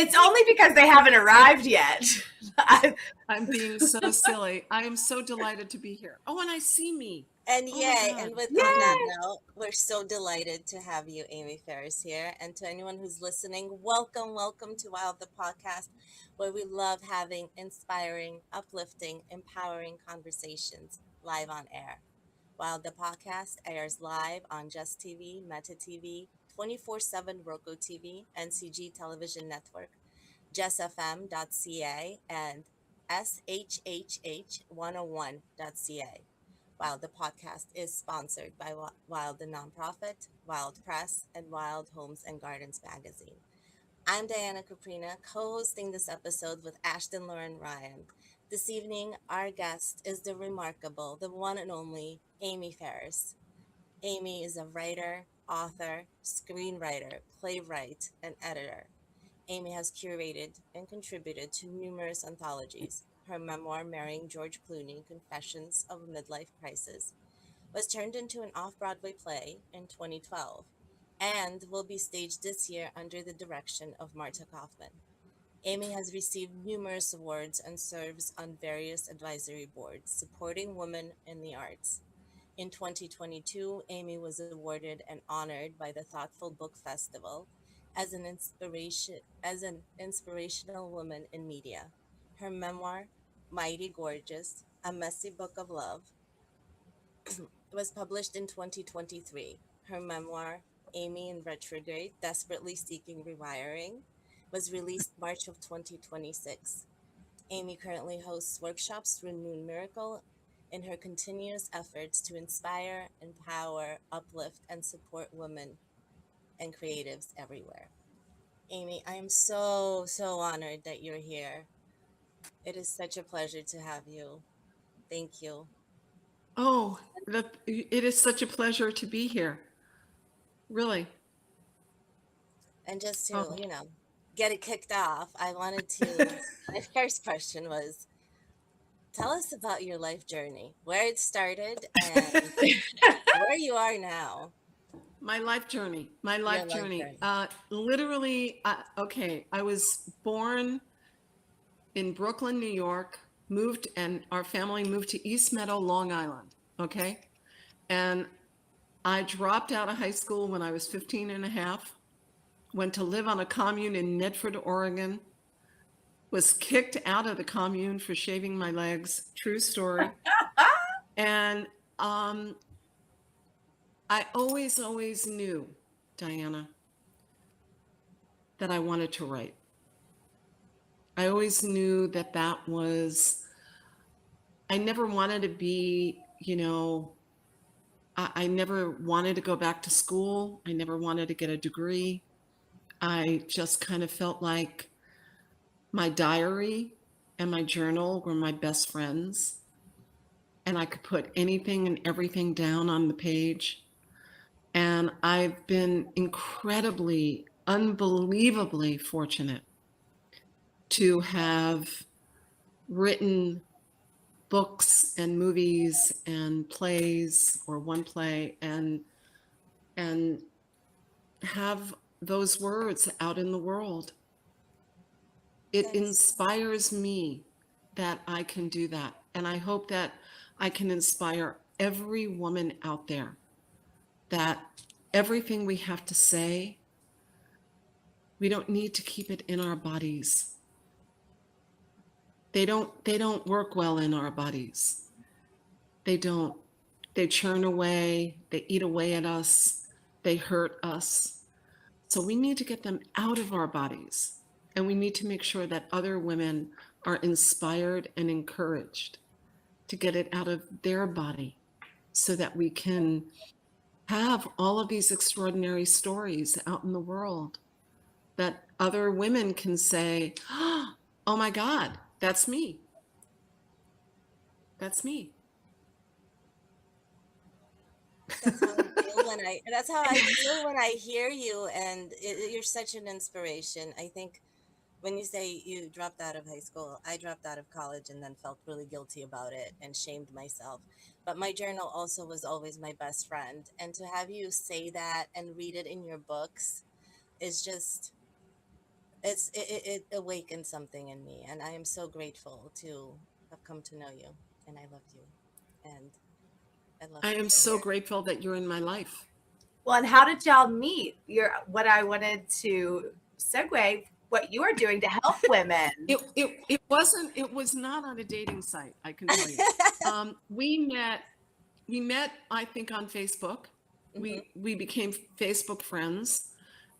It's only because they haven't arrived yet. I'm being so silly. I am so delighted to be here. Oh, and I see me. And Oh my yay, God. and Yay! on that note, we're so delighted to have you, Amy Ferris, here. And to anyone who's listening, welcome to W.I.L.D, the podcast, where we love having inspiring, uplifting, empowering conversations live on air. W.I.L.D, the podcast airs live on Just TV, Meta TV, 24/7 Roku TV, NCG Television Network, jessfm.ca, and shhh101.ca. While the podcast is sponsored by Wild the Nonprofit, Wild Press, and Wild Homes and Gardens magazine. I'm Diana Kouprina, co-hosting this episode with Ashton Lauren Ryan. This evening, our guest is the remarkable, the one and only Amy Ferris. Amy is a writer, author, screenwriter, playwright, and editor. Amy has curated and contributed to numerous anthologies. Her memoir, Marrying George Clooney, Confessions of a Midlife Crisis, was turned into an off-Broadway play in 2012 and will be staged this year under the direction of Marta Kaufman. Amy has received numerous awards and serves on various advisory boards supporting women in the arts. In 2022, Amy was awarded and honored by the Thoughtful Book Festival as an inspirational woman in media. Her memoir, Mighty Gorgeous: A Messy Book of Love, was published in 2023. Her memoir, Amy in Retrograde: Desperately Seeking Rewiring, was released March of 2026. Amy currently hosts workshops through Moon Miracle in her continuous efforts to inspire, empower, uplift, and support women and creatives everywhere. Amy, I am so honored that you're here. It is such a pleasure to have you. Thank you. Oh, it is such a pleasure to be here. Really. And just to, Oh. get it kicked off, I wanted to, my first question was, tell us about your life journey, where it started and where you are now. My life journey. Journey. Literally, okay, I was born in Brooklyn, New York, and our family moved to East Meadow, Long Island, okay? And I dropped out of high school when I was 15 and a half, went to live on a commune in Medford, Oregon, was kicked out of the commune for shaving my legs, true story. And I always knew, Diana, that I wanted to write. I always knew that I never wanted to be, I never wanted to go back to school. I never wanted to get a degree. I just kind of felt like my diary and my journal were my best friends. And I could put anything and everything down on the page. And I've been incredibly, unbelievably fortunate to have written books and movies and plays, or one play, and have those words out in the world. It inspires me that I can do that. And I hope that I can inspire every woman out there that everything we have to say, we don't need to keep it in our bodies. They don't work well in our bodies. They don't. They churn away, they eat away at us, they hurt us. So we need to get them out of our bodies. And we need to make sure that other women are inspired and encouraged to get it out of their body so that we can have all of these extraordinary stories out in the world that other women can say, oh my God, that's me. That's me. That's how I feel when I hear you, and you're such an inspiration. I think when you say you dropped out of high school, I dropped out of college and then felt really guilty about it and shamed myself. But my journal also was always my best friend. And to have you say that and read it in your books is just, it awakened something in me, and I am so grateful to have come to know you, and I love you, and I love I that am you're so here. grateful that you're in my life. Well, and how did y'all meet? What I wanted to segue what you are doing to help women. It was not on a dating site, I can tell you. We met, I think, on Facebook. Hmm. We became Facebook friends,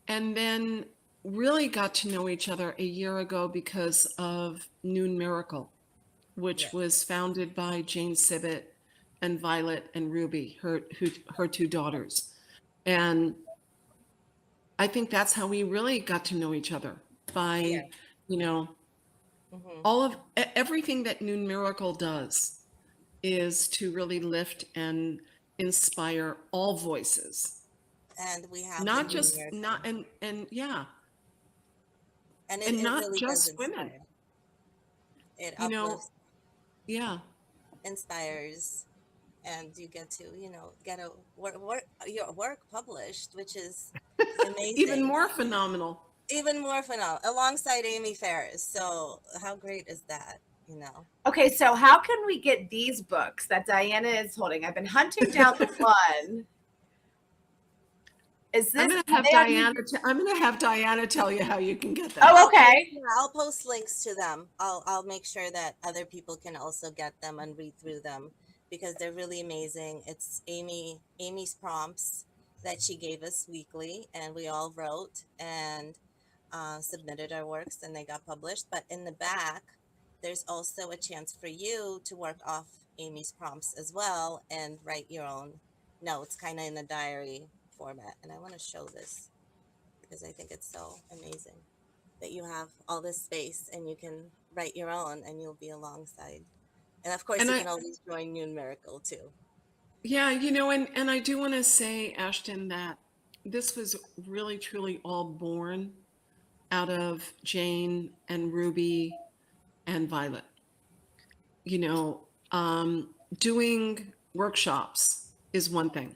and then really got to know each other a year ago because of Noon Miracle, which Yes. was founded by Jane Sibbett and Violet and Ruby, her two daughters. And I think that's how we really got to know each other, Yeah. by, you know, Hmm. everything that Noon Miracle does is to really lift and inspire all voices, And we have the not new just not miracle, and yeah, and and it not really does just women. inspire. It You know, uplifts, yeah, inspires, and you get to, get a your work published, which is even amazing. more phenomenal. Even more phenomenal, alongside Amy Ferris. So how great is that? You know. Okay, so how can we get these books that Diana is holding? I've been hunting down the one. Is I'm this? gonna have They are, Diana. I'm gonna have Diana tell you how you can get them. oh, okay. Yeah, I'll post links to them. I'll make sure that other people can also get them and read through them because they're really amazing. It's Amy's prompts that she gave us weekly, and we all wrote and submitted our works, and they got published. But in the back, there's also a chance for you to work off Amy's prompts as well and write your own notes, kind of in a diary format. And I want to show this because I think it's so amazing that you have all this space and you can write your own and you'll be alongside. And of course, And you I, can always join Noon Miracle too. yeah, and I do want to say, Ashton, that this was really truly all born out of Jane and Ruby and Violet. You know, doing workshops is one thing,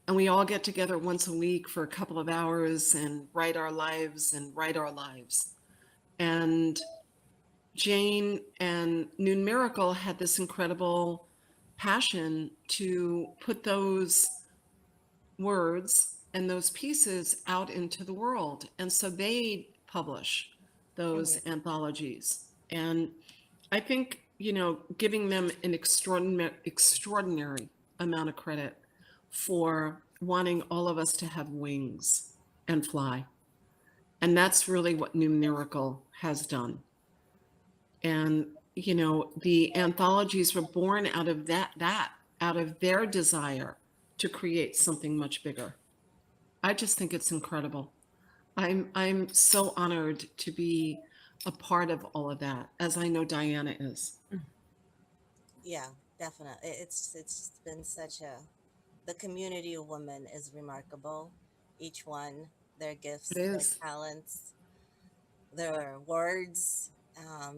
and we all get together once a week for a couple of hours and write our lives and write our lives. And Jane and Noon Miracle had this incredible passion to put those words and those pieces out into the world. And so they publish those Hmm. anthologies. And I think, giving them an extraordinary amount of credit for wanting all of us to have wings and fly. And that's really what New Miracle has done. And, the anthologies were born out of out of their desire to create something much bigger. I just think it's incredible. I'm so honored to be a part of all of that, as I know Diana is. Yeah, definitely. It's been such a the community of women is remarkable. Each one, their It gifts, their is. talents, their words,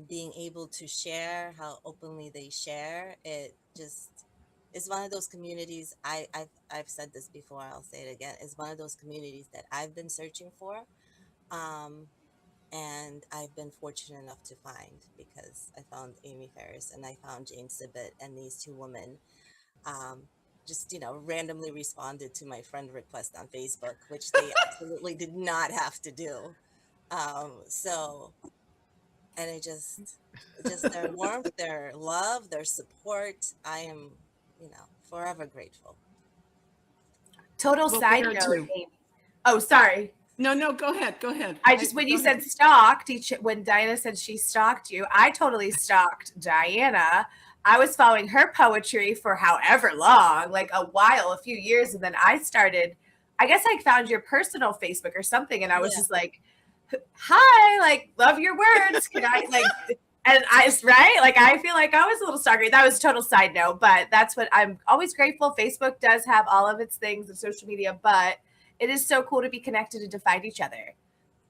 being able to share how openly they share. It just is one of those communities. I've said this before. I'll say it again. It's one of those communities that I've been searching for. Um, and I've been fortunate enough to find because I found Amy Ferris and I found Jane Sibbett, and these two women um, just randomly responded to my friend request on Facebook, which they absolutely did not have to do. So, and it just their warmth, their love, their support. I am, forever grateful. Total Well, we side are note, too. Amy. Oh, sorry. No, go ahead. Go ahead. I just, when Go you ahead. said stalked, when Diana said she stalked you, I totally stalked Diana. I was following her poetry for however long, like a while, a few years. And then I guess I found your personal Facebook or something. And I was Yeah. just like, hi, like, love your words. Can I, like, and right? Like, I feel like I was a little stalkery. That was a total side note, but that's what I'm always grateful. Facebook does have all of its things of social media, but it is so cool to be connected and to find each other.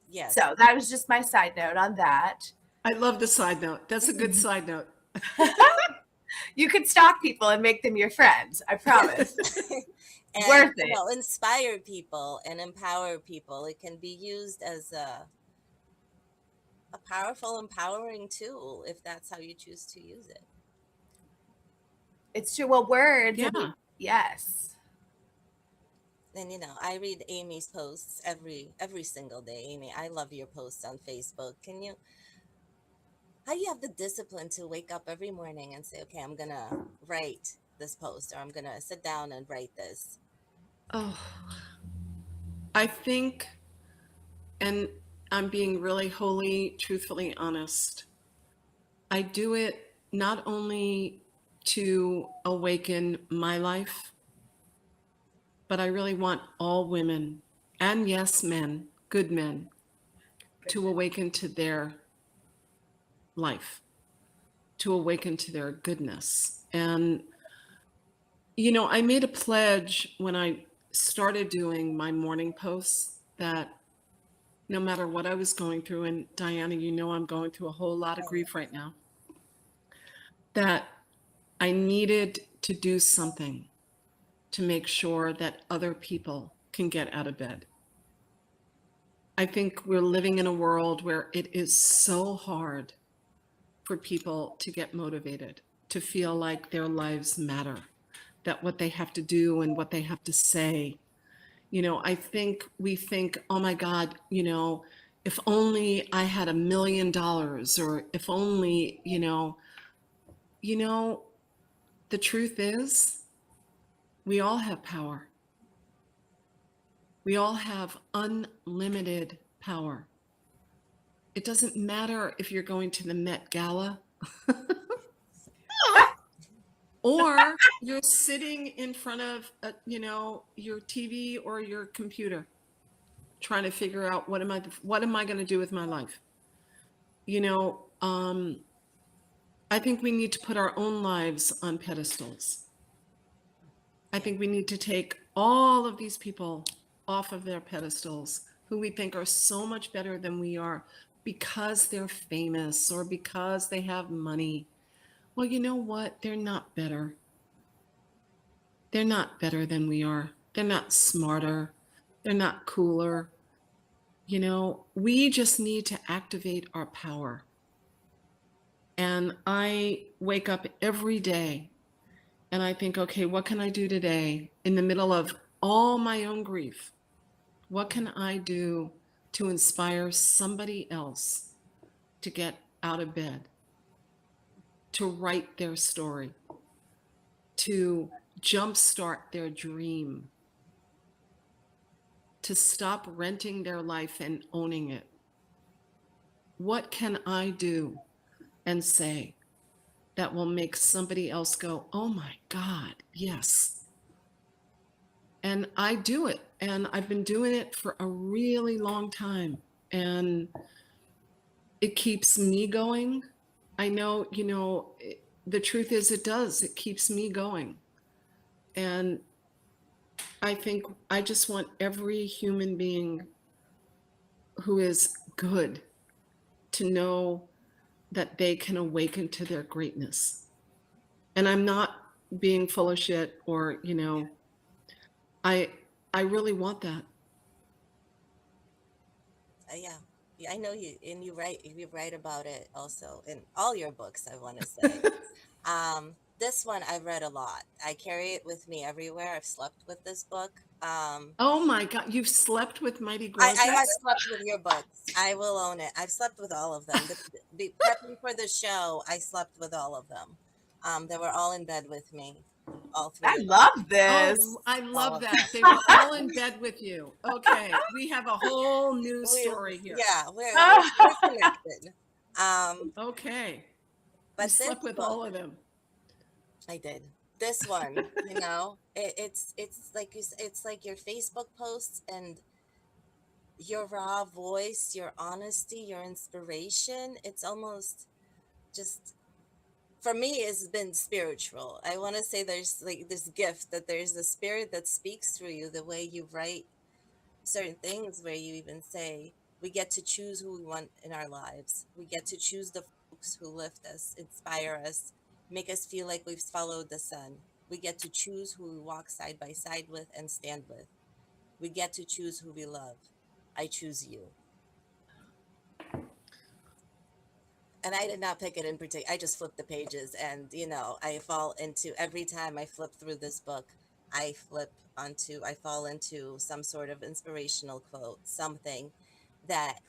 Yes. So that was just my side note on that. I love the side note. That's a good side note. You could stalk people and make them your friends. I promise. And Worth it. inspire people and empower people. It can be used as a powerful, empowering tool if that's how you choose to use it. It's true. Well, words. Yeah. I mean, yes. And I read Amy's posts every single day. Amy, I love your posts on Facebook. How do you have the discipline to wake up every morning and say, okay, I'm gonna write this post, or I'm gonna sit down and write this? Oh, I think, and I'm being really wholly, truthfully honest, I do it not only to awaken my life, but I really want all women, and yes, men, good men, to awaken to their life, to awaken to their goodness. And, I made a pledge when I started doing my morning posts that no matter what I was going through, and Diana, I'm going through a whole lot of grief right now, that I needed to do something to make sure that other people can get out of bed. I think we're living in a world where it is so hard for people to get motivated, to feel like their lives matter, that what they have to do and what they have to say. I think we think, oh my God, if only I had $1 million, or if only, the truth is, we all have power. We all have unlimited power. It doesn't matter if you're going to the Met Gala or you're sitting in front of, your TV or your computer trying to figure out what am I going to do with my life? I think we need to put our own lives on pedestals. I think we need to take all of these people off of their pedestals who we think are so much better than we are because they're famous or because they have money. Well, you know what? They're not better. They're not better than we are. They're not smarter. They're not cooler. We just need to activate our power. And I wake up every day and I think, okay, what can I do today in the middle of all my own grief? What can I do to inspire somebody else to get out of bed, to write their story, to jumpstart their dream, to stop renting their life and owning it? What can I do and say that will make somebody else go, oh my God, yes. And I do it. And I've been doing it for a really long time. And it keeps me going. I know, the truth is it does. It keeps me going. And I think I just want every human being who is good to know that they can awaken to their greatness. And I'm not being full of shit or, I really want that. Yeah, I know you, and you write about it also in all your books, I want to say. This one I've read a lot. I carry it with me everywhere. I've slept with this book. Oh my God, you've slept with Mighty I Gorgeous? have slept with your books. I will own it. I've slept with all of them. Prepping for the show, I slept with all of them. They were all in bed with me. All three. I love this. Oh, I love that. They were all in bed with you. Okay, we have a whole new story here. Yeah, we're connected. Okay, But you slept with all of them. I did. This one, it's like your Facebook posts and your raw voice, your honesty, your inspiration. It's almost just, for me, it's been spiritual. I want to say there's like this gift that there's a spirit that speaks through you, the way you write certain things, where you even say, we get to choose who we want in our lives. We get to choose the folks who lift us, inspire us, make us feel like we've followed the sun. We get to choose who we walk side by side with and stand with. We get to choose who we love. I choose you. And I did not pick it in particular. I just flipped the pages, and I fall into every time I flip through this book, I fall into some sort of inspirational quote, something that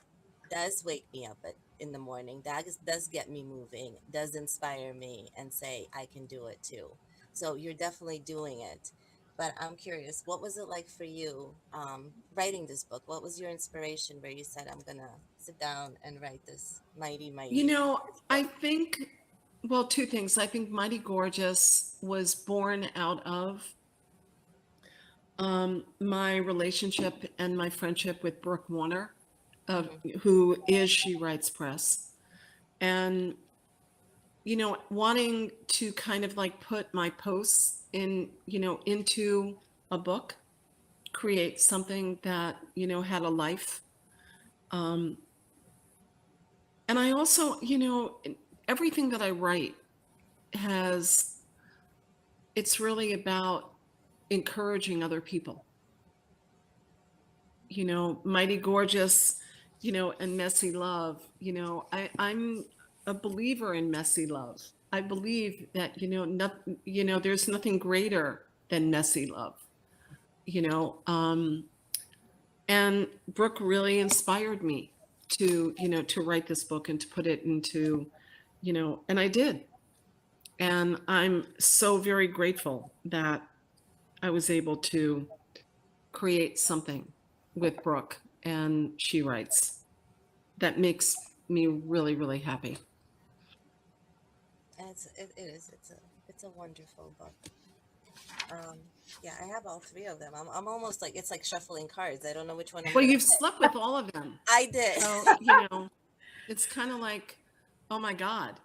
does wake me up in the morning, does get me moving, does inspire me, and say I can do it too. So you're definitely doing it. But I'm curious, what was it like for you writing this book? What was your inspiration where you said, I'm gonna sit down and write this mighty, You mighty know, I book? think, well, two things. I think Mighty Gorgeous was born out of my relationship and my friendship with Brooke Warner, Hmm. who is She Writes Press. And, wanting to kind of like put my posts into a book, create something that, had a life. And I also, everything that I write it's really about encouraging other people. Mighty Gorgeous, and Messy Love. I'm a believer in messy love. I believe that, there's nothing greater than messy love, you know. And Brooke really inspired me to write this book and to put it into, and I did. And I'm so very grateful that I was able to create something with Brooke and She Writes that makes me really, really happy. It's a wonderful book. Um, yeah, I have all three of them. I'm almost like it's like shuffling cards. I don't know which one I'm Well, gonna you've pick. slept with all of them. I did. So, it's kind of like, oh my God,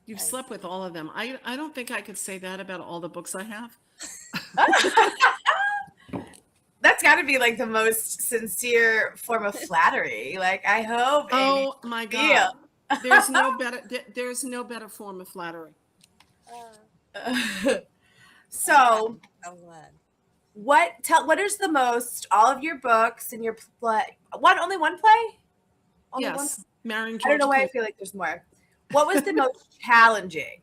you've I, slept with all of them. I don't think I could say that about all the books I have. That's got to be like the most sincere form of flattery. Like, I hope Amy Oh my feel. God. There's no better form of flattery. I'm glad. So, I'm glad. what is the most, all of your books and your play, only one play? Only one? Yes, marrying I don't George know why I Clooney. feel like there's more. What was the most challenging?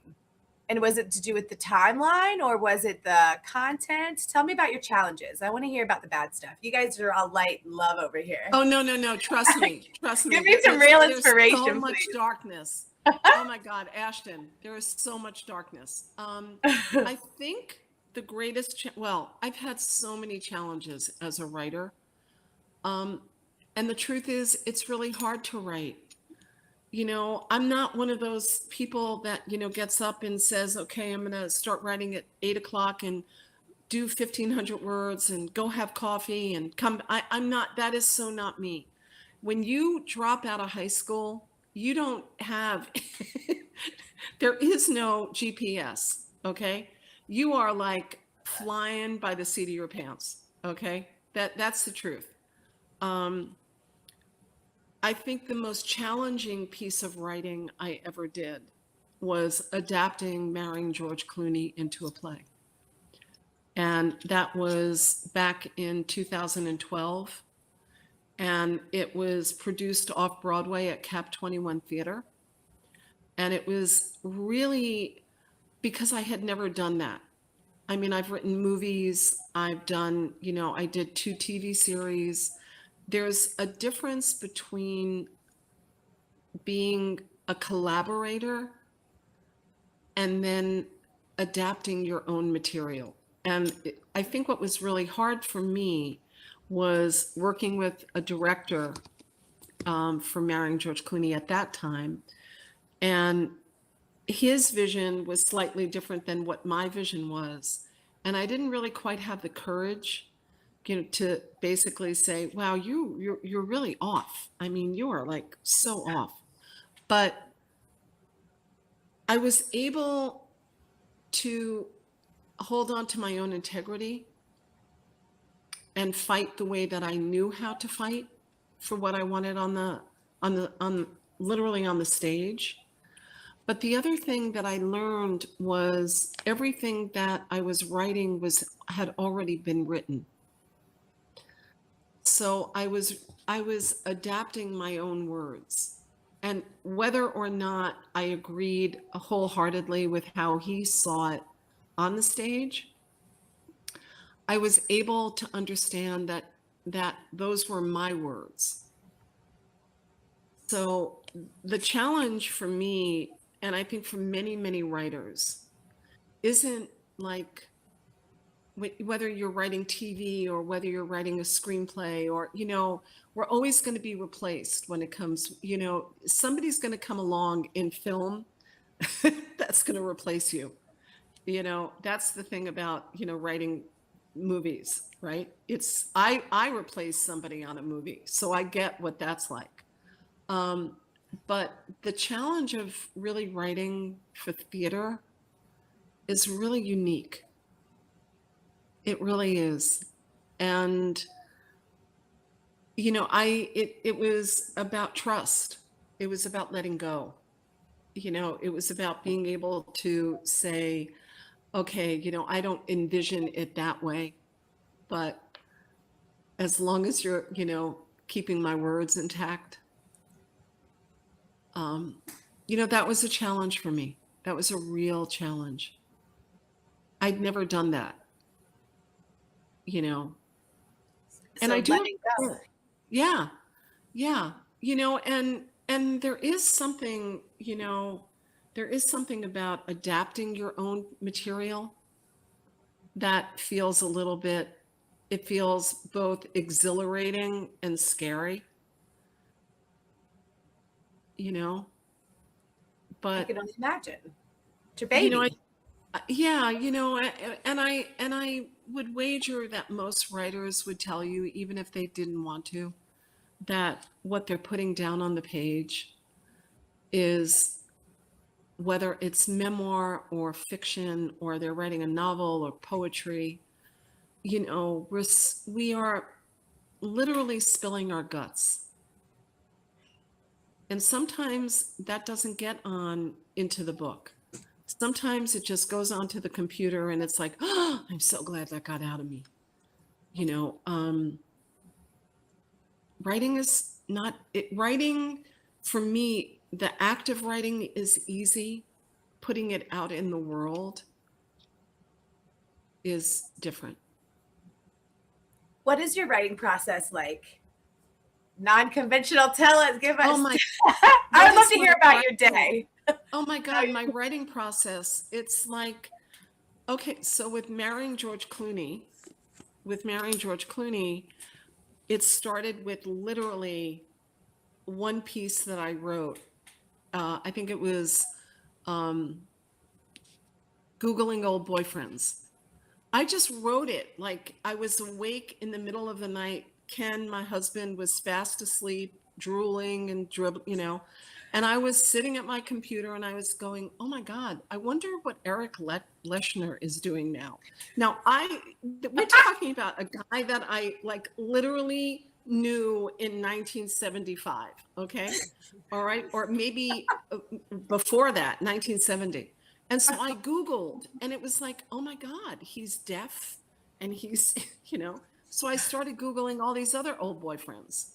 And was it to do with the timeline or was it the content? Tell me about your challenges. I want to hear about the bad stuff. You guys are all light and love over here. Oh no, trust me. Give me some real There's so inspiration, much please. darkness. Oh my God, Ashton, there is so much darkness. I think the greatest, well, I've had so many challenges as a writer. And the truth is, it's really hard to write. I'm not one of those people that, gets up and says, okay, I'm going to start writing at 8 o'clock and do 1,500 words and go have coffee and come. I'm not, that is so not me. When you drop out of high school, you don't have, there is no GPS, okay? You are like flying by the seat of your pants, okay? That's the truth. I think the most challenging piece of writing I ever did was adapting Marrying George Clooney into a play. And that was back in 2012. And it was produced off-Broadway at Cap 21 Theater. And it was really because I had never done that. I mean, I've written movies, I've done, I did 2 TV series. There's a difference between being a collaborator and then adapting your own material. And I think what was really hard for me was working with a director for Marrying George Clooney at that time. And his vision was slightly different than what my vision was. And I didn't really quite have the courage, to basically say, wow, you're really off. I mean, you are like so off. But I was able to hold on to my own integrity and fight the way that I knew how to fight for what I wanted on literally on the stage. But the other thing that I learned was everything that I was writing had already been written. So I was adapting my own words. And whether or not I agreed wholeheartedly with how he saw it on the stage, I was able to understand that those were my words. So the challenge for me, and I think for many, many writers, isn't like whether you're writing TV or whether you're writing a screenplay or, we're always going to be replaced when it comes, somebody's going to come along in film that's going to replace you. That's the thing about, writing movies, right? It's, I replace somebody on a movie, so I get what that's like. But the challenge of really writing for theater is really unique. It really is. And, it was about trust. It was about letting go. It was about being able to say, okay, I don't envision it that way, but as long as you're, keeping my words intact, that was a challenge for me. That was a real challenge. I'd never done that, and So I do. letting go. Yeah. And there is something, about adapting your own material that feels a little bit, it feels both exhilarating and scary, I but can only imagine. It's your baby. and I would wager that most writers would tell you, even if they didn't want to, that what they're putting down on the page is, whether it's memoir or fiction, or they're writing a novel or poetry, we are literally spilling our guts. And sometimes that doesn't get on into the book. Sometimes it just goes onto the computer and it's like, oh, I'm so glad that got out of me. Writing is not it. Writing, for me, the act of writing is easy. Putting it out in the world is different. What is your writing process like? Non-conventional. Tell us. Give us. Oh my! I would love to hear about your day. Oh my God, my writing process. It's like, okay, so with marrying George Clooney, it started with literally one piece that I wrote. I think it was Googling old boyfriends. I just wrote it like I was awake in the middle of the night. Ken, my husband, was fast asleep, drooling and dribbling, and I was sitting at my computer and I was going, oh my God, I wonder what Eric Leshner is doing now. Now, we're talking about a guy that I like literally knew in 1975, okay? All right, or maybe before that, 1970. And so I Googled, and it was like, oh my God, he's deaf, and he's, so I started Googling all these other old boyfriends.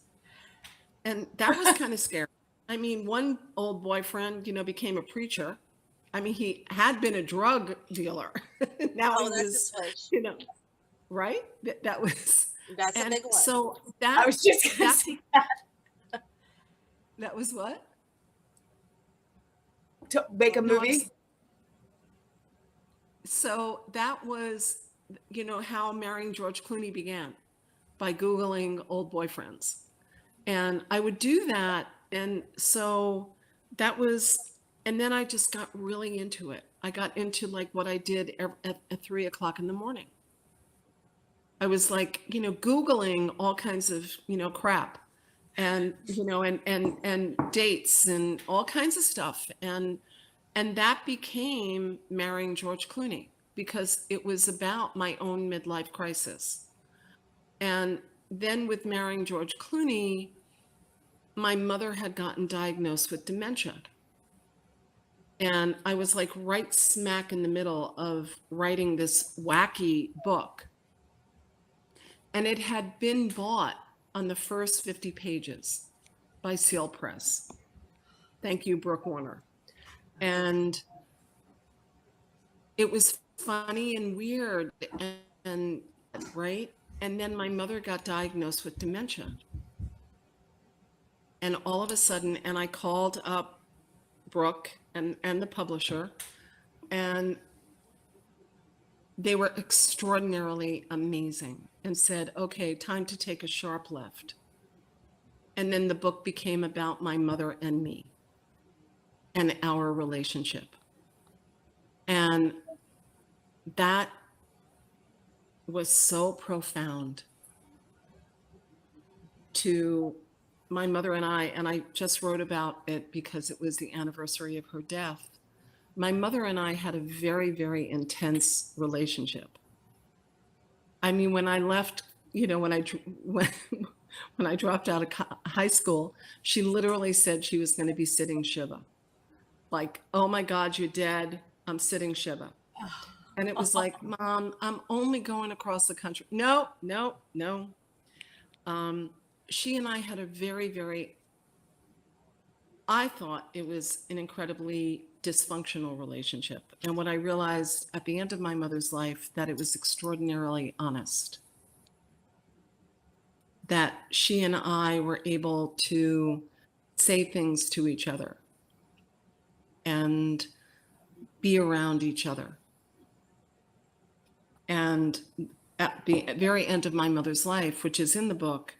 And that was kind of scary. I mean, one old boyfriend, became a preacher. I mean, he had been a drug dealer. Now he was, right? That was. That's a big one. So I was just going to say that. That was what? To make a movie? So that was, how marrying George Clooney began, by Googling old boyfriends. And I would do that. And so that was, and then I just got really into it. I got into like what I did at 3 o'clock in the morning. I was like, Googling all kinds of, crap and, and dates and all kinds of stuff. And that became marrying George Clooney, because it was about my own midlife crisis. And then with marrying George Clooney, my mother had gotten diagnosed with dementia. And I was like right smack in the middle of writing this wacky book. And it had been bought on the first 50 pages by Seal Press. Thank you, Brooke Warner. And it was funny and weird and right. And then my mother got diagnosed with dementia. And all of a sudden, and I called up Brooke and the publisher, and they were extraordinarily amazing and said, okay, time to take a sharp left. And then the book became about my mother and me and our relationship. And that was so profound to my mother and I just wrote about it because it was the anniversary of her death. My mother and I had a very, very intense relationship. I mean, when I left, when I dropped out of high school, she literally said she was going to be sitting Shiva. Like, oh my God, you're dead. I'm sitting Shiva. And it was like, Mom, I'm only going across the country. No. She and I had a very, very, I thought it was an incredibly dysfunctional relationship. And what I realized at the end of my mother's life, that it was extraordinarily honest. That she and I were able to say things to each other and be around each other. And at the very end of my mother's life, which is in the book,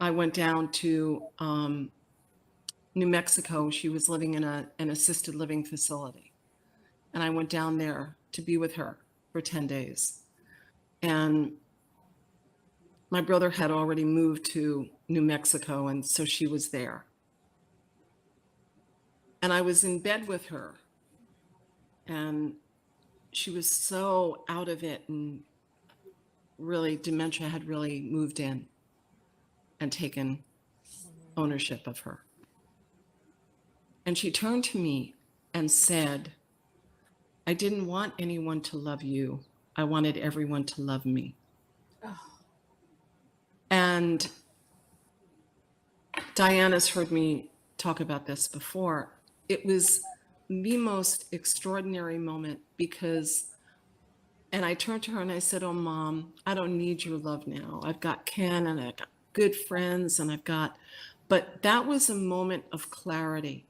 I went down to New Mexico. She was living in an assisted living facility. And I went down there to be with her for 10 days. And my brother had already moved to New Mexico, and so she was there. And I was in bed with her, and she was so out of it, and really dementia had really moved in and taken ownership of her. And she turned to me and said, I didn't want anyone to love you. I wanted everyone to love me. Oh. And Diana's heard me talk about this before. It was the most extraordinary moment because, and I turned to her and I said, oh, Mom, I don't need your love now. I've got Ken and I've got good friends and but that was a moment of clarity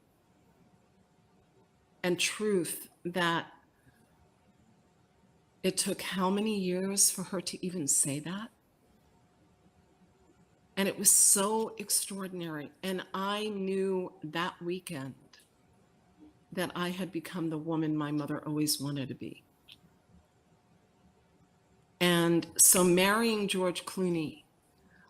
and truth that it took how many years for her to even say that? And it was so extraordinary. And I knew that weekend that I had become the woman my mother always wanted to be. And so marrying George Clooney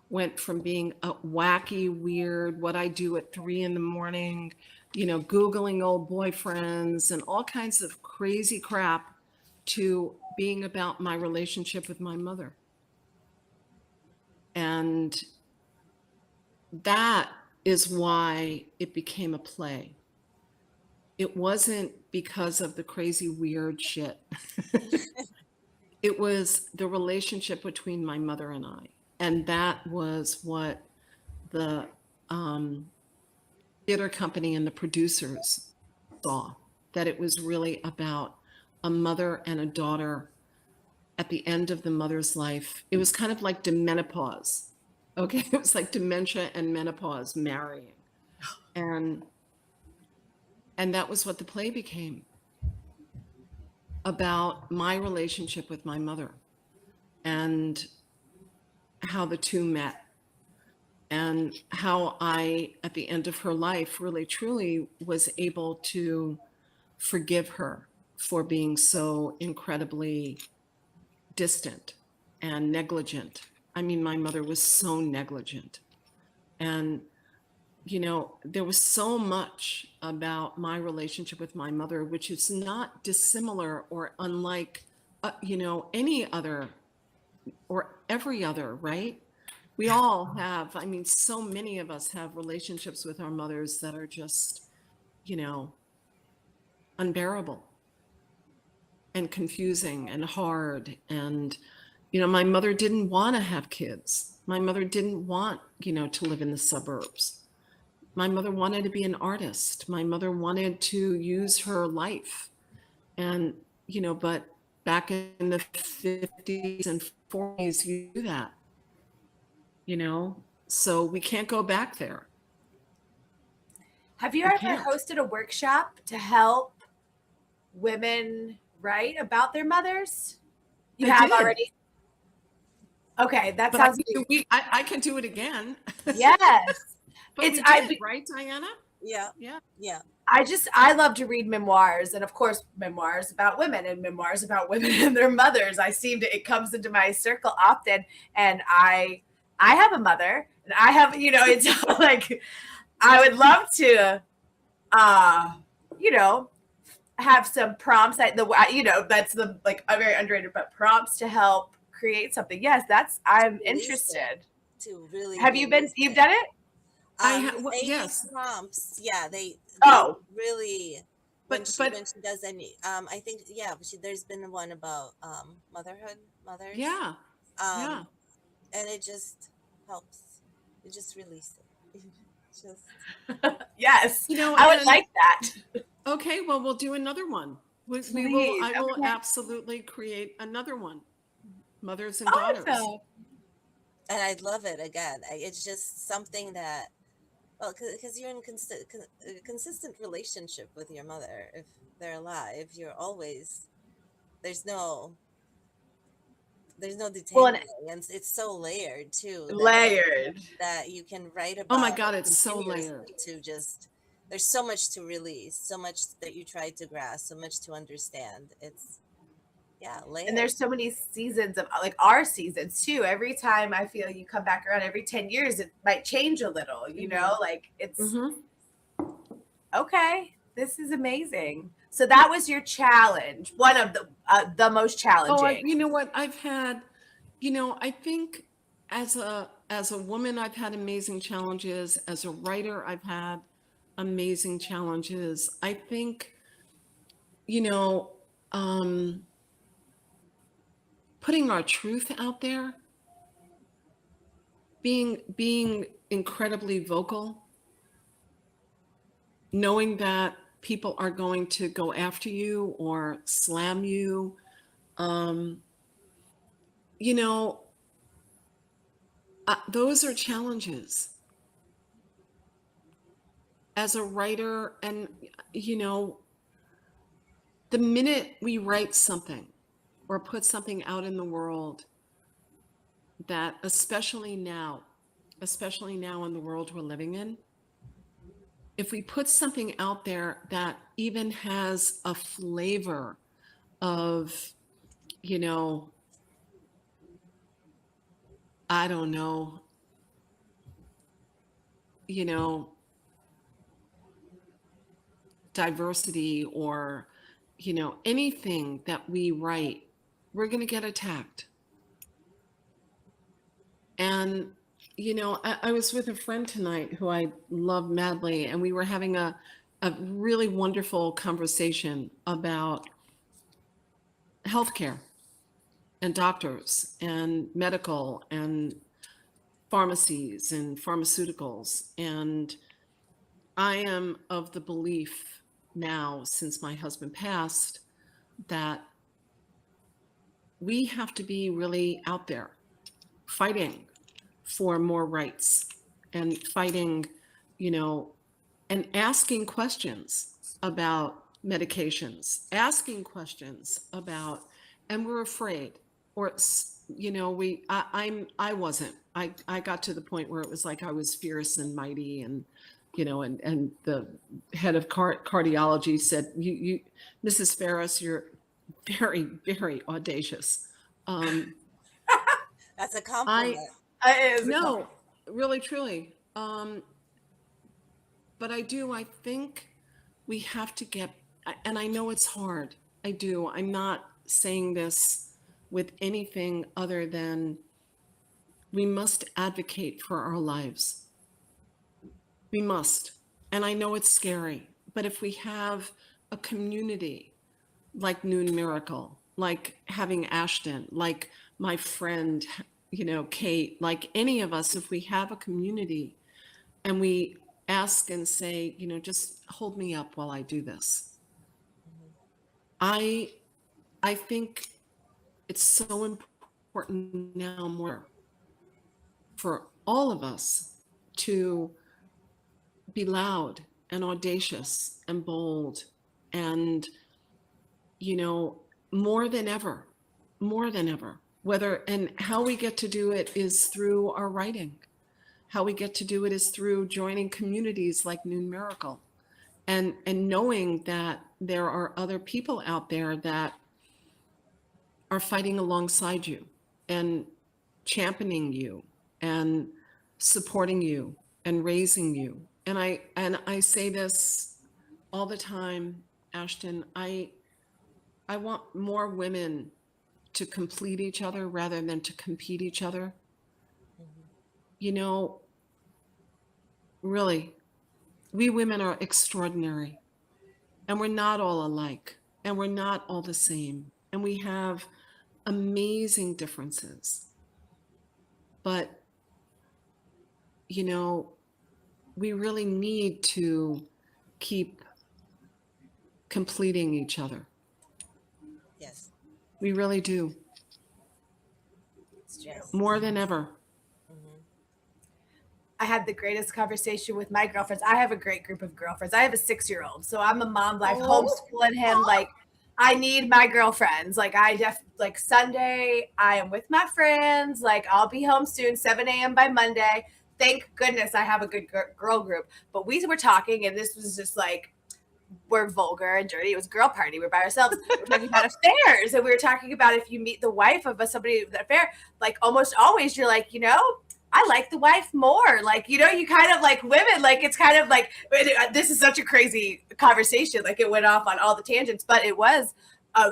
went from being a wacky, weird, what I do at 3 a.m, Googling old boyfriends and all kinds of crazy crap, to being about my relationship with my mother. And that is why it became a play. It wasn't because of the crazy, weird shit. It was the relationship between my mother and I. And that was what the theater company and the producers saw, that it was really about a mother and a daughter at the end of the mother's life. It was kind of like menopause. Okay, it was like dementia and menopause marrying. And that was what the play became, about my relationship with my mother and how the two met, and how I, at the end of her life, really truly was able to forgive her for being so incredibly distant and negligent. I mean, my mother was so negligent. And, there was so much about my relationship with my mother, which is not dissimilar or unlike, any other or every other, right? We all have, so many of us have relationships with our mothers that are just, unbearable and confusing and hard. And, you know, my mother didn't want to have kids. My mother didn't want, you know, to live in the suburbs. My mother wanted to be an artist. My mother wanted to use her life. And, you know, but back in the 50s and 40s, you do that, you know, so we can't go back there. Have you We ever can't. hosted a workshop to help women write about their mothers? You I have did. already? Okay, that But sounds I can do it again. Yes. But It's we I did, right, Diana? Yeah. Yeah. Yeah. I love to read memoirs, and of course memoirs about women and memoirs about women and their mothers. It comes into my circle often, and I have a mother, and I have, you know, it's like I would love to you know, have some prompts that you know, that's the like a very underrated, but prompts to help create something. Yes, I'm interested. To really Have you been? You've done it? They use yes. prompts. Yeah, they Oh, really when But she does any I think there's been one about mothers. yeah, yeah. And it just helps. It just release it. Just yes. You know, I would and like that. okay, well, we'll do another one. Please. I will Okay. absolutely create another one. Mothers and daughters. Awesome. and I'd love it again. It's just something that because you're in a consistent relationship with your mother if they're alive. You're always there's no Well, detangling, and and it's so layered too layered. that you can write Oh my about God, it's so continuously layered. to just there's so much to release, so much that you try to grasp, so much to understand. It's layered. And there's so many seasons of like our seasons too. Every time I feel you come back around every 10 years, it might change a little, you know, like it's okay. This is amazing. So that was your challenge. One of the most challenging. You know what? I've had, you know, I think as a woman, I've had amazing challenges. As a writer, I've had amazing challenges. I think, you know, putting our truth out there, being incredibly vocal, knowing that people are going to go after you or slam you, you know, those are challenges as a writer. And, you know, the minute we write something or put something out in the world, that especially now in the world we're living in, if we put something out there that even has a flavor of, you know, I don't know, you know, diversity or, you know, anything that we write, we're going to get attacked. And, you know, I was with a friend tonight who I love madly, and we were having a really wonderful conversation about healthcare and doctors and medical and pharmacies and pharmaceuticals. And I am of the belief now, since my husband passed, that we have to be really out there fighting for more rights and fighting, you know, and asking questions about medications, asking questions about, and we're afraid, or, you know, I wasn't, I got to the point where it was like I was fierce and mighty, and, you know, and the head of cardiology said, you, Mrs. Ferris, you're very, very audacious. That's a compliment. No, really, truly. But I think we have to get, and I know it's hard. I do. I'm not saying this with anything other than we must advocate for our lives. We must. And I know it's scary, but if we have a community like Noon Miracle, like having Ashton, like my friend, Kate, like any of us, if we have a community and we ask and say, just hold me up while I do this. I think it's so important now more for all of us to be loud and audacious and bold and, more than ever, and how we get to do it is through our writing. How we get to do it is through joining communities like Noon Miracle and knowing that there are other people out there that are fighting alongside you and championing you and supporting you and raising you. And I say this all the time, Ashton, I want more women to complete each other rather than to compete each other. Really, we women are extraordinary, and we're not all alike, and we're not all the same, and we have amazing differences. But, we really need to keep completing each other. Yes. We really do. It's true. More than ever. I had the greatest conversation with my girlfriends. I have a great group of girlfriends. I have a 6-year-old, so I'm a mom life homeschooling him. Like, I need my girlfriends. Like, like Sunday, I am with my friends. Like, I'll be home soon, 7 a.m. by Monday. Thank goodness I have a good girl group. But we were talking, and this was just like, we're vulgar and dirty. It was a girl party. We're by ourselves. We're talking about affairs, and we were talking about if you meet the wife of somebody with an affair, like almost always you're like, I like the wife more. Like, you kind of like women, like it's kind of like, this is such a crazy conversation. Like it went off on all the tangents, but it was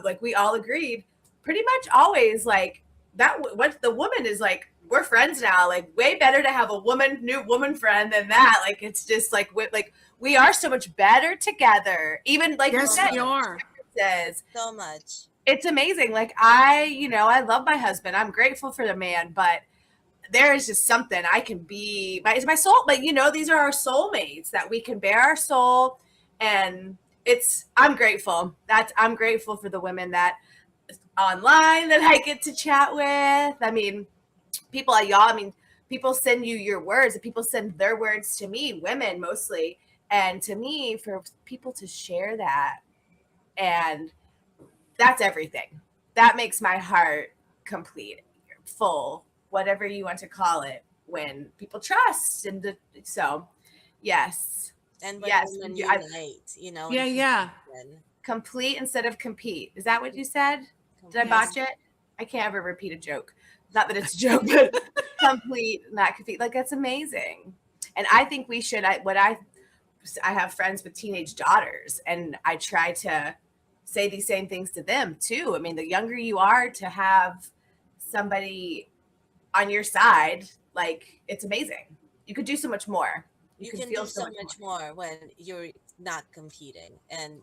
like, we all agreed pretty much always like that. What the woman is like, we're friends now, like way better to have a new woman friend than that. Like, it's just like, we are so much better together. Even like, yes, we are. So much. It's amazing. Like I love my husband. I'm grateful for the man, but there is just something I can be. It's my soul. Like, these are our soulmates that we can bear our soul. And I'm grateful. I'm grateful for the women that online that I get to chat with. I mean, people like y'all, people send you your words and people send their words to me, women mostly. And to me, for people to share that, and that's everything. That makes my heart complete, full, whatever you want to call it, when people trust. And so, yes. And when women unite, Yeah. Complete instead of compete. Is that what you said? Did I botch it? I can't ever repeat a joke. Not that it's a joke, but complete, not compete. Like, that's amazing. And I think we should, I have friends with teenage daughters, and I try to say these same things to them too. I mean, the younger you are, to have somebody on your side, like, it's amazing. You could do so much more. You can feel do so much more when you're not competing. And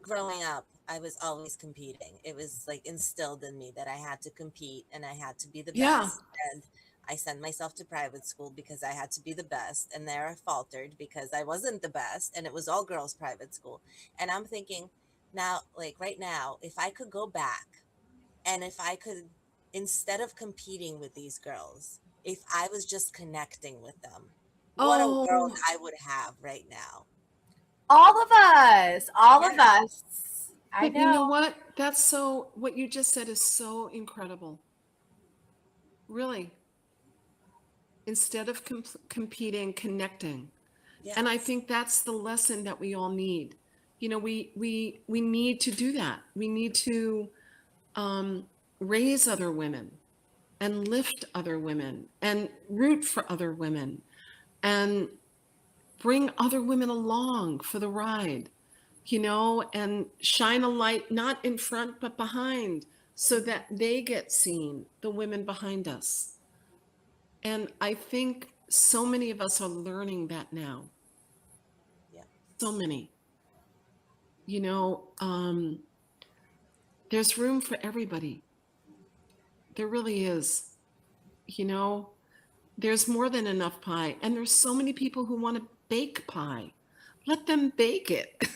growing up, I was always competing. It was like instilled in me that I had to compete and I had to be the best. And I sent myself to private school because I had to be the best. And there I faltered because I wasn't the best. And it was all girls private school. And I'm thinking now, like right now, if I could go back and if I could, instead of competing with these girls, if I was just connecting with them, what a world I would have right now. All of us. I know. You know what? What you just said is so incredible. Really. Instead of competing, connecting. Yes. And I think that's the lesson that we all need. We need to do that. We need to raise other women and lift other women and root for other women and bring other women along for the ride, and shine a light, not in front, but behind, so that they get seen, the women behind us. And I think so many of us are learning that now. Yeah. So many. you know, there's room for everybody. There really is. You know, there's more than enough pie. And there's so many people who want to bake pie. Let them bake it.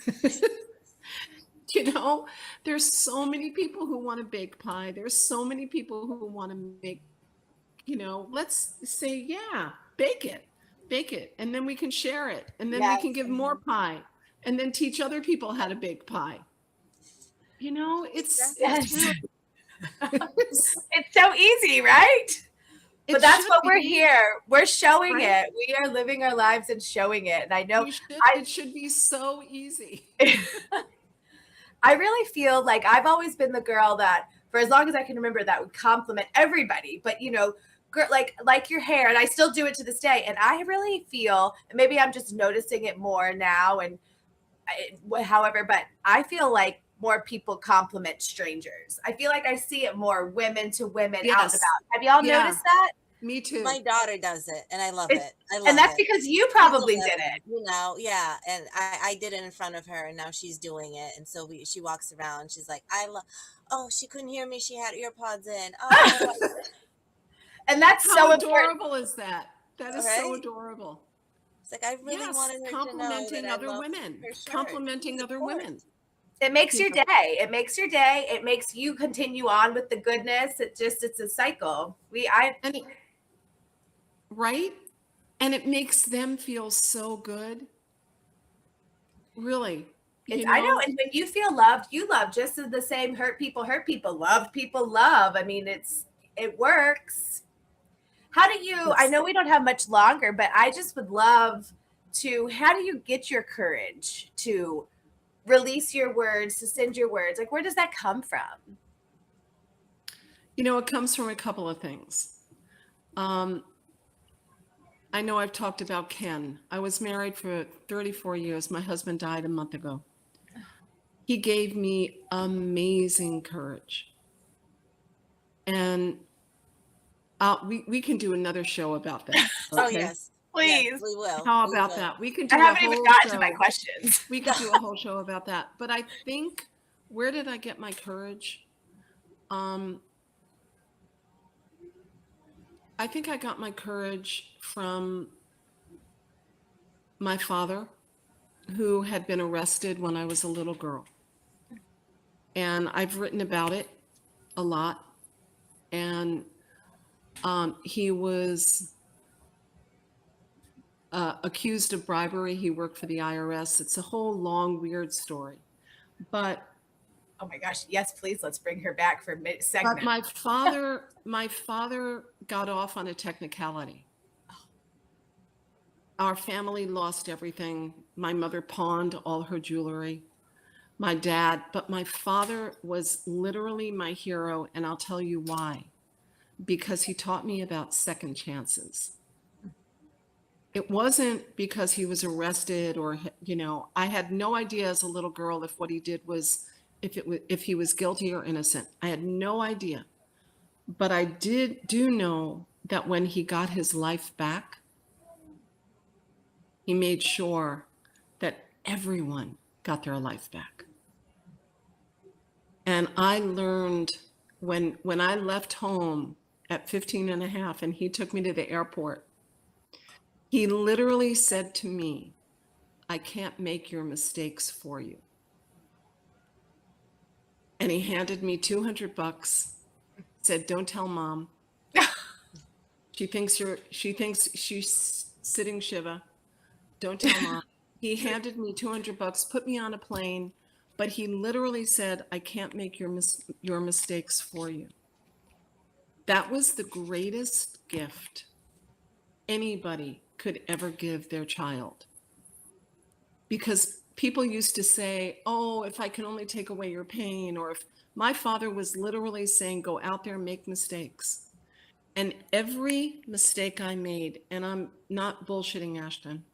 You know, there's so many people who want to bake pie. There's so many people who want to make, you know, let's say, yeah, bake it. And then we can share it. And then we can give more pie and then teach other people how to bake pie. You know, it's really, it's so easy, right? But that's what we're here. We're showing it. We are living our lives and showing it. And I know it should be so easy. I really feel like I've always been the girl that, for as long as I can remember, that would compliment everybody. But, you know, like your hair, and I still do it to this day. And I really feel, and maybe I'm just noticing it more now, and however, but I feel like more people compliment strangers. I feel like I see it more women to women out and about. Have y'all noticed that? Me too. My daughter does it, and I love it. And that's because you probably did it. You know, yeah. And I did it in front of her, and now she's doing it. And so she walks around. She's like, oh, she couldn't hear me. She had earpods in. Oh. And that's How adorable is that? That is so adorable. It's like, I really wanted her to know that other women. Complimenting other women. It makes your day. It makes your day. It makes you continue on with the goodness. It's a cycle. Right? And it makes them feel so good. Really. I know. And when you feel loved, you love. Just as the same hurt people, love. I mean, it works. How do you, I know we don't have much longer, but I just would love to, how do you get your courage to release your words, to send your words? Like, where does that come from? You know, it comes from a couple of things. I know I've talked about Ken. I was married for 34 years. My husband died a month ago. He gave me amazing courage. And we can do another show about that. Okay? Oh, yes. Please. Yes, we will. How about that? We can do I haven't even gotten to my questions. We could do a whole show about that. But I think, where did I get my courage? I think I got my courage from my father, who had been arrested when I was a little girl. And I've written about it a lot. And he was accused of bribery. He worked for the IRS. It's a whole long, weird story. But oh my gosh, yes, please, let's bring her back for mid-segment. But my father got off on a technicality. Our family lost everything. My mother pawned all her jewelry. My dad, but my father was literally my hero, and I'll tell you why. Because he taught me about second chances. It wasn't because he was arrested or, you know, I had no idea as a little girl if what he did was, if he was guilty or innocent. I had no idea. But I do know that when he got his life back, he made sure that everyone got their life back. And I learned when I left home at 15 and a half and he took me to the airport, he literally said to me, I can't make your mistakes for you. And he handed me $200, said, don't tell mom. She thinks she's sitting Shiva. Don't tell mom. He handed me $200, put me on a plane, but he literally said, I can't make your mistakes for you. That was the greatest gift anybody could ever give their child. Because people used to say, oh, if I can only take away your pain, or if my father was literally saying, go out there and make mistakes. And every mistake I made, and I'm not bullshitting, Ashton,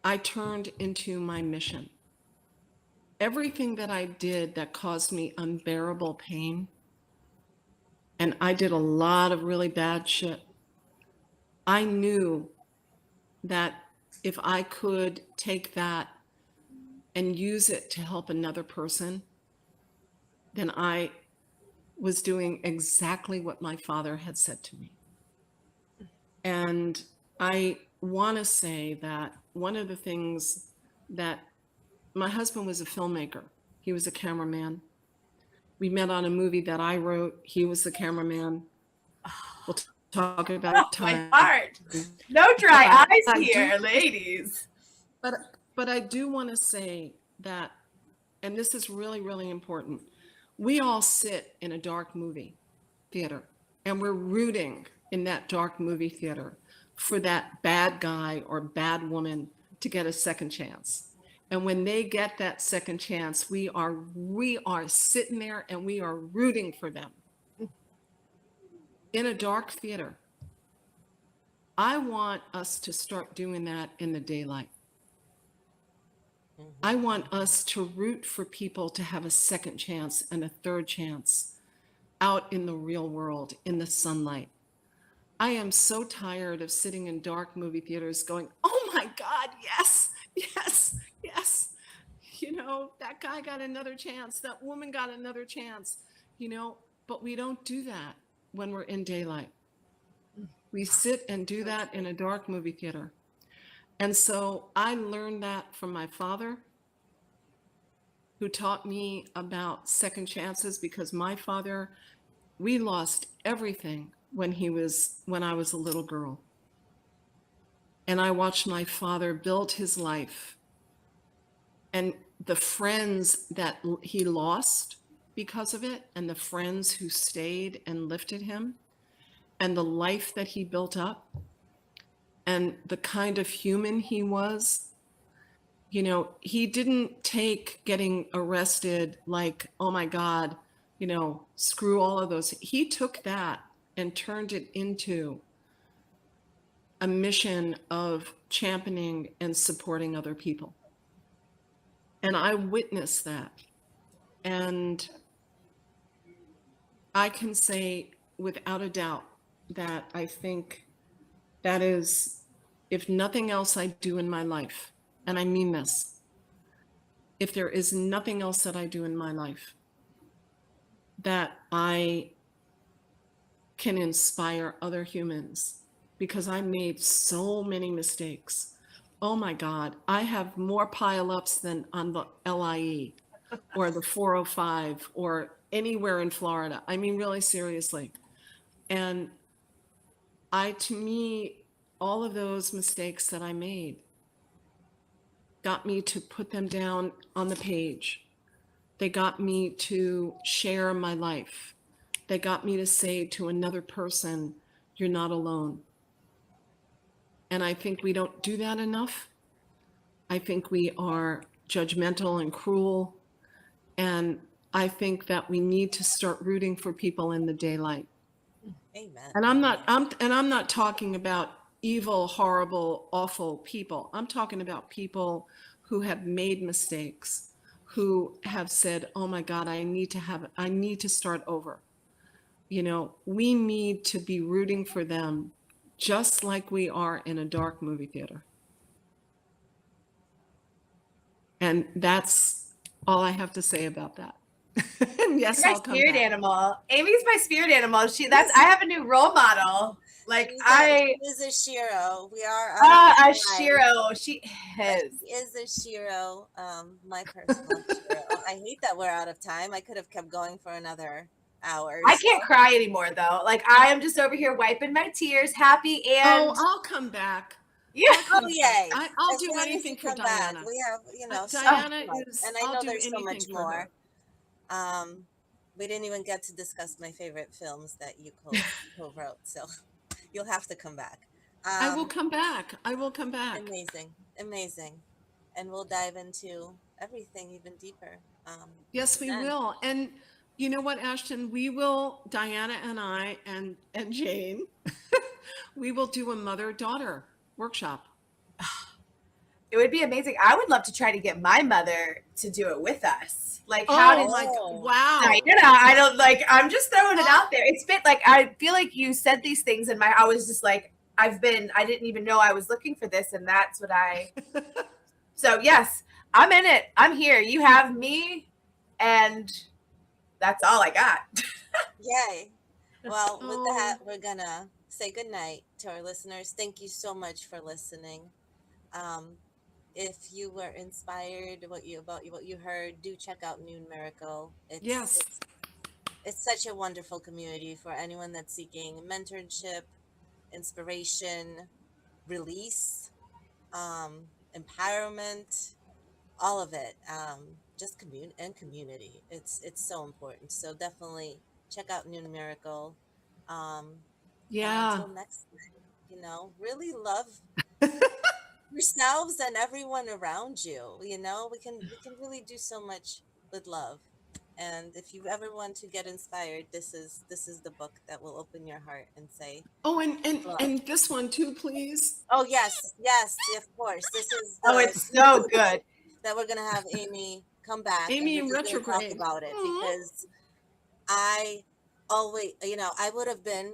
I turned into my mission. Everything that I did that caused me unbearable pain, and I did a lot of really bad shit, I knew that if I could take that and use it to help another person, then I was doing exactly what my father had said to me. And I want to say that one of the things that my husband was a filmmaker, he was a cameraman. We met on a movie that I wrote. He was the cameraman. We'll talk about time. My heart. No dry But eyes here, ladies. But I do want to say that, and this is really, really important. We all sit in a dark movie theater, and we're rooting in that dark movie theater for that bad guy or bad woman to get a second chance. And when they get that second chance, we are sitting there and we are rooting for them in a dark theater. I want us to start doing that in the daylight. I want us to root for people to have a second chance and a third chance out in the real world, in the sunlight. I am so tired of sitting in dark movie theaters going, oh my God, yes, yes, yes. You know, that guy got another chance, that woman got another chance, you know, but we don't do that when we're in daylight. We sit and do that in a dark movie theater. And so I learned that from my father, who taught me about second chances, because my father, we lost everything when I was a little girl. And I watched my father build his life, and the friends that he lost because of it, and the friends who stayed and lifted him, and the life that he built up, and the kind of human he was. You know, he didn't take getting arrested like, oh my God, you know, screw all of those. He took that and turned it into a mission of championing and supporting other people. And I witnessed that. And I can say without a doubt that I think that is, if nothing else I do in my life, and I mean this, if there is nothing else that I do in my life, that I can inspire other humans, because I made so many mistakes. Oh my God, I have more pileups than on the LIE or the 405 or anywhere in Florida. I mean, really seriously. And to me, all of those mistakes that I made got me to put them down on the page. They got me to share my life. They got me to say to another person, you're not alone. And I think we don't do that enough. I think we are judgmental and cruel. And I think that we need to start rooting for people in the daylight. Amen. And I'm not talking about evil, horrible, awful people. I'm talking about people who have made mistakes, who have said, oh my God, I need to start over. You know, we need to be rooting for them just like we are in a dark movie theater. And that's all I have to say about that. And yes, You're I'll my come spirit back. animal. Amy's my spirit animal. I have a new role model. Like She's a Shiro. We are a Shiro. She is. She is a Shiro. My personal Shiro. I hate that we're out of time. I could have kept going for another hour. I can't cry anymore though. Like I am just over here wiping my tears, happy and. Oh, I'll come back. Yeah. Oh yay! I'll do anything for Diana. We have, you know, Diana is, and I know there's so much more. Her. We didn't even get to discuss my favorite films that you co-wrote, so you'll have to come back. I will come back. Amazing, and we'll dive into everything even deeper. Yes, we will. And you know what, Ashton? We will, Diana and I and Jane, we will do a mother-daughter workshop. It would be amazing. I would love to try to get my mother to do it with us. Like, wow. Diana, I'm just throwing it out there. It's been like, I feel like you said these things and I was just like, I didn't even know I was looking for this. And that's what So yes, I'm in it. I'm here. You have me, and that's all I got. Yay. Well, with that, we're gonna say goodnight to our listeners. Thank you so much for listening. If you were inspired what you heard, do check out Noon Miracle. Yes. It's such a wonderful community for anyone that's seeking mentorship, inspiration, release, empowerment, all of it. Just community. It's so important. So definitely check out Noon Miracle. And until next time, really love yourselves and everyone around you. We can really do so much with love. And if you ever want to get inspired, this is the book that will open your heart and say, and this one too, please. oh yes, of course. This is It's so good that we're gonna have Amy come back. Amy and in retrograde. talk about it because I always, I would have been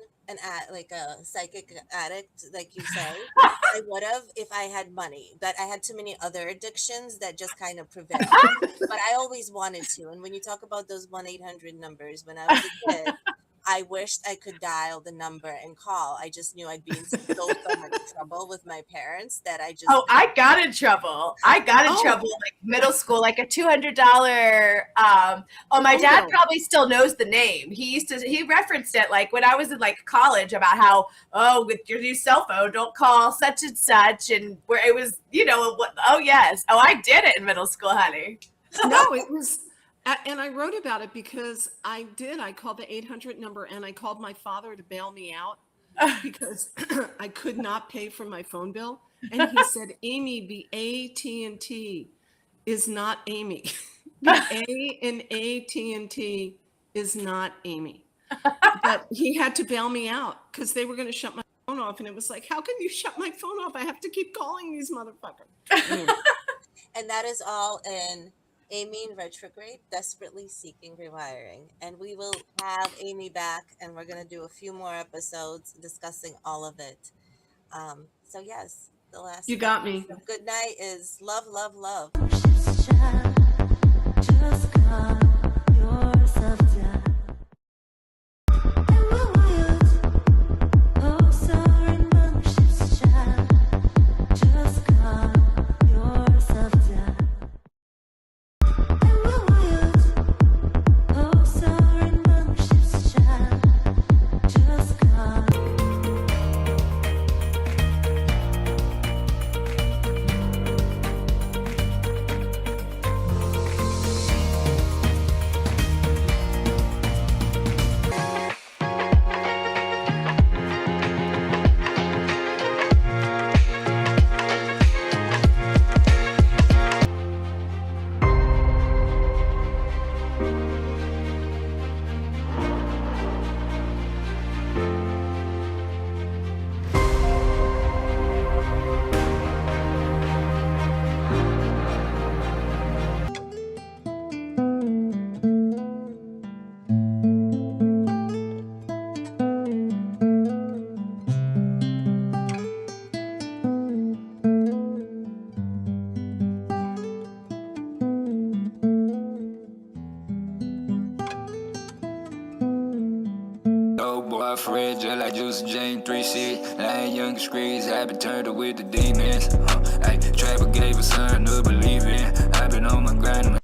like a psychic addict, like you say. I would have if I had money, but I had too many other addictions that just kind of prevented. But I always wanted to. And when you talk about those 1-800 numbers, when I was a kid, I wished I could dial the number and call. I just knew I'd be in so much trouble with my parents that I just. Oh, I got in trouble. Trouble like middle school, like a $200. My dad probably still knows the name. He referenced it like when I was in like college about how, with your new cell phone, don't call such and such, and where it was, yes. Oh, I did it in middle school, honey. No, it was. And I wrote about it because I called the 800 number and I called my father to bail me out because I could not pay for my phone bill. And he said, Amy, the AT&T is not Amy. The A in AT&T is not Amy. But he had to bail me out because they were going to shut my phone off. And it was like, how can you shut my phone off? I have to keep calling these motherfuckers. Anyway. And that is all in Amy in Retrograde, Desperately Seeking Rewiring. And we will have Amy back, and we're going to do a few more episodes discussing all of it. So yes, the last. You got me. Good night is love, love, love. Fred, just like Juice Jane 3-6. Lying young screens, I been turned up with the demons. Trapper gave a son to believe in. I been on my grind.